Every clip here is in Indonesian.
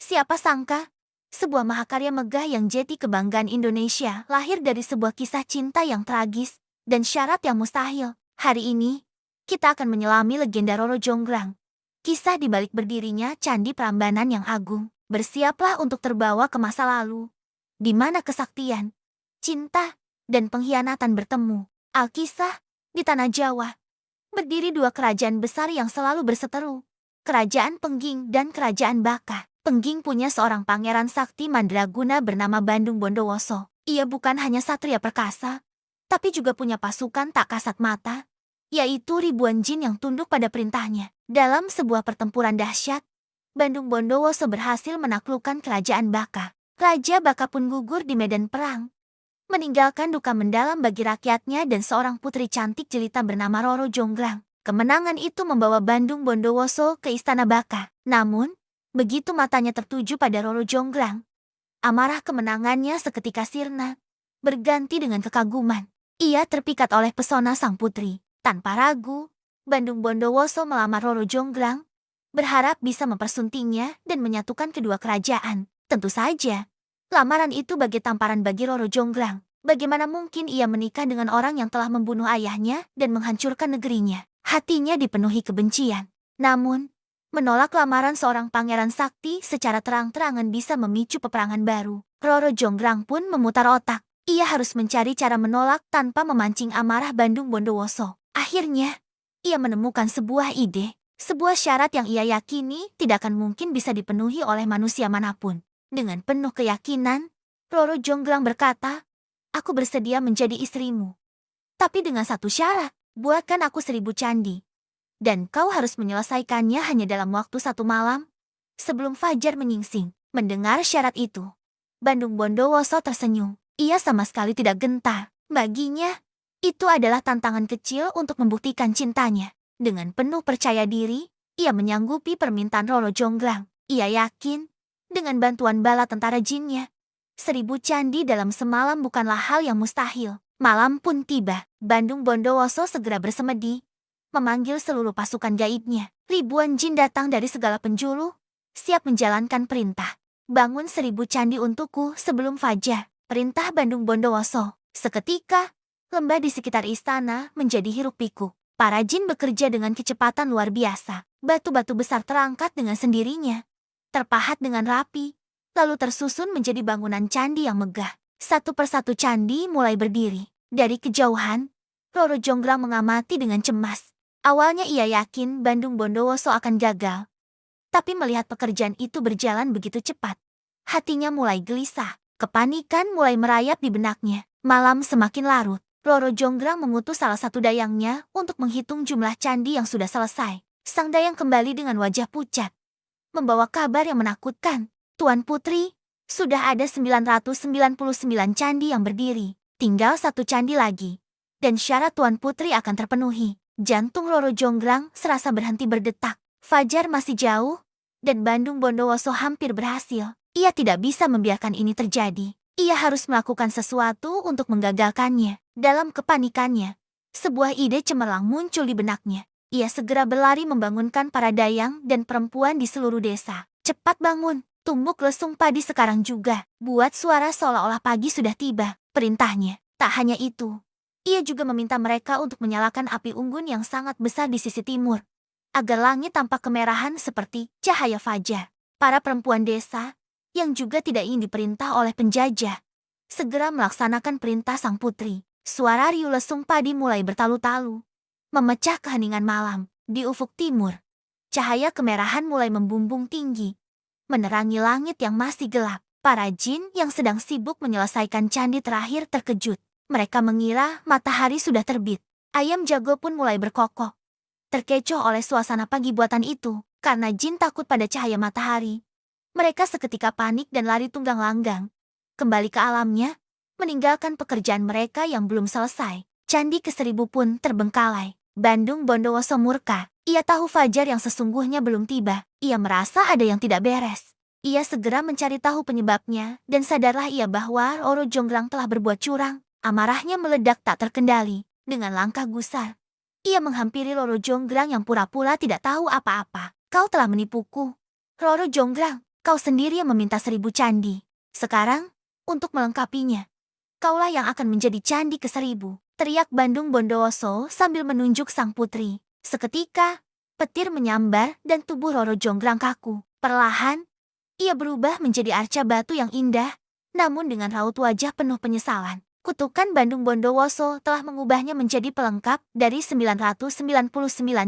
Siapa sangka, sebuah mahakarya megah yang jadi kebanggaan Indonesia lahir dari sebuah kisah cinta yang tragis dan syarat yang mustahil. Hari ini, kita akan menyelami legenda Roro Jonggrang. Kisah di balik berdirinya Candi Prambanan yang agung. Bersiaplah untuk terbawa ke masa lalu, di mana kesaktian, cinta, dan pengkhianatan bertemu. Alkisah, di Tanah Jawa, berdiri dua kerajaan besar yang selalu berseteru. Kerajaan Pengging dan Kerajaan Baka. Pengging punya seorang pangeran sakti mandraguna bernama Bandung Bondowoso. Ia bukan hanya satria perkasa, tapi juga punya pasukan tak kasat mata, yaitu ribuan jin yang tunduk pada perintahnya. Dalam sebuah pertempuran dahsyat, Bandung Bondowoso berhasil menaklukkan Kerajaan Baka. Raja Baka pun gugur di medan perang, meninggalkan duka mendalam bagi rakyatnya dan seorang putri cantik jelita bernama Roro Jonggrang. Kemenangan itu membawa Bandung Bondowoso ke Istana Baka. Namun, begitu matanya tertuju pada Roro Jonggrang, amarah kemenangannya seketika sirna, berganti dengan kekaguman. Ia terpikat oleh pesona sang putri. Tanpa ragu, Bandung Bondowoso melamar Roro Jonggrang, berharap bisa mempersuntingnya dan menyatukan kedua kerajaan. Tentu saja, lamaran itu bagai tamparan bagi Roro Jonggrang. Bagaimana mungkin ia menikah dengan orang yang telah membunuh ayahnya dan menghancurkan negerinya? Hatinya dipenuhi kebencian. Namun, menolak lamaran seorang pangeran sakti secara terang-terangan bisa memicu peperangan baru. Roro Jonggrang pun memutar otak. Ia harus mencari cara menolak tanpa memancing amarah Bandung Bondowoso. Akhirnya, ia menemukan sebuah ide. Sebuah syarat yang ia yakini tidak akan mungkin bisa dipenuhi oleh manusia manapun. Dengan penuh keyakinan, Roro Jonggrang berkata, "Aku bersedia menjadi istrimu. Tapi dengan satu syarat, buatkan aku 1000 candi. Dan kau harus menyelesaikannya hanya dalam waktu 1 malam, sebelum fajar menyingsing." Mendengar syarat itu, Bandung Bondowoso tersenyum. Ia sama sekali tidak gentar. Baginya, itu adalah tantangan kecil untuk membuktikan cintanya. Dengan penuh percaya diri, ia menyanggupi permintaan Roro Jonggrang. Ia yakin, dengan bantuan bala tentara jinnya, 1000 candi dalam semalam bukanlah hal yang mustahil. Malam pun tiba. Bandung Bondowoso segera bersemedi, memanggil seluruh pasukan gaibnya. Ribuan jin datang dari segala penjuru, siap menjalankan perintah. "Bangun 1000 candi untukku sebelum fajar," perintah Bandung Bondowoso. Seketika, lembah di sekitar istana menjadi hiruk-pikuk. Para jin bekerja dengan kecepatan luar biasa. Batu-batu besar terangkat dengan sendirinya, terpahat dengan rapi, lalu tersusun menjadi bangunan candi yang megah. Satu persatu candi mulai berdiri. Dari kejauhan, Roro Jonggrang mengamati dengan cemas. Awalnya ia yakin Bandung Bondowoso akan gagal. Tapi melihat pekerjaan itu berjalan begitu cepat, hatinya mulai gelisah. Kepanikan mulai merayap di benaknya. Malam semakin larut. Roro Jonggrang mengutus salah satu dayangnya untuk menghitung jumlah candi yang sudah selesai. Sang dayang kembali dengan wajah pucat, membawa kabar yang menakutkan. "Tuan Putri, sudah ada 999 candi yang berdiri. Tinggal 1 candi lagi, dan syarat Tuan Putri akan terpenuhi." Jantung Roro Jonggrang serasa berhenti berdetak. Fajar masih jauh, dan Bandung Bondowoso hampir berhasil. Ia tidak bisa membiarkan ini terjadi. Ia harus melakukan sesuatu untuk menggagalkannya. Dalam kepanikannya, sebuah ide cemerlang muncul di benaknya. Ia segera berlari membangunkan para dayang dan perempuan di seluruh desa. "Cepat bangun, tumbuk lesung padi sekarang juga. Buat suara seolah-olah pagi sudah tiba," perintahnya. Tak hanya itu, ia juga meminta mereka untuk menyalakan api unggun yang sangat besar di sisi timur, agar langit tampak kemerahan seperti cahaya fajar. Para perempuan desa, yang juga tidak ingin diperintah oleh penjajah, segera melaksanakan perintah sang putri. Suara riuh lesung padi mulai bertalu-talu, memecah keheningan malam. Di ufuk timur, cahaya kemerahan mulai membumbung tinggi, menerangi langit yang masih gelap. Para jin yang sedang sibuk menyelesaikan candi terakhir terkejut. Mereka mengira matahari sudah terbit. Ayam jago pun mulai berkokok, terkecoh oleh suasana pagi buatan itu. Karena jin takut pada cahaya matahari, mereka seketika panik dan lari tunggang langgang, kembali ke alamnya, meninggalkan pekerjaan mereka yang belum selesai. Candi ke-1000 pun terbengkalai. Bandung Bondowoso murka. Ia tahu fajar yang sesungguhnya belum tiba. Ia merasa ada yang tidak beres. Ia segera mencari tahu penyebabnya, dan sadarlah ia bahwa Roro Jonggrang telah berbuat curang. Amarahnya meledak tak terkendali. Dengan langkah gusar, ia menghampiri Roro Jonggrang yang pura-pura tidak tahu apa-apa. "Kau telah menipuku, Roro Jonggrang," Kau sendiri yang meminta 1000 candi. Sekarang, untuk melengkapinya, kaulah yang akan menjadi candi ke-1000. Teriak Bandung Bondowoso sambil menunjuk sang putri. Seketika, petir menyambar dan tubuh Roro Jonggrang kaku. Perlahan, ia berubah menjadi arca batu yang indah, namun dengan raut wajah penuh penyesalan. Kutukan Bandung Bondowoso telah mengubahnya menjadi pelengkap dari 999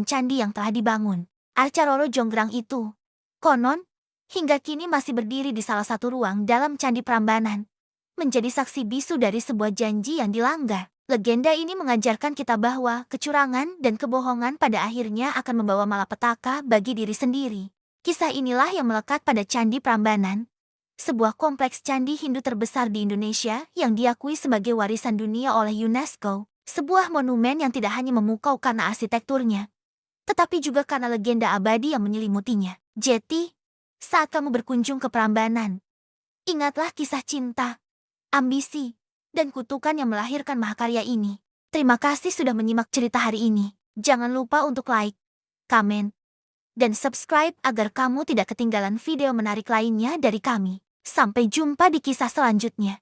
candi yang telah dibangun. Arca Roro Jonggrang itu, konon, hingga kini masih berdiri di salah satu ruang dalam Candi Prambanan, menjadi saksi bisu dari sebuah janji yang dilanggar. Legenda ini mengajarkan kita bahwa kecurangan dan kebohongan pada akhirnya akan membawa malapetaka bagi diri sendiri. Kisah inilah yang melekat pada Candi Prambanan, sebuah kompleks candi Hindu terbesar di Indonesia yang diakui sebagai warisan dunia oleh UNESCO. Sebuah monumen yang tidak hanya memukau karena arsitekturnya, tetapi juga karena legenda abadi yang menyelimutinya. Jeti, saat kamu berkunjung ke Prambanan, ingatlah kisah cinta, ambisi, dan kutukan yang melahirkan mahakarya ini. Terima kasih sudah menyimak cerita hari ini. Jangan lupa untuk like, komen, dan subscribe agar kamu tidak ketinggalan video menarik lainnya dari kami. Sampai jumpa di kisah selanjutnya.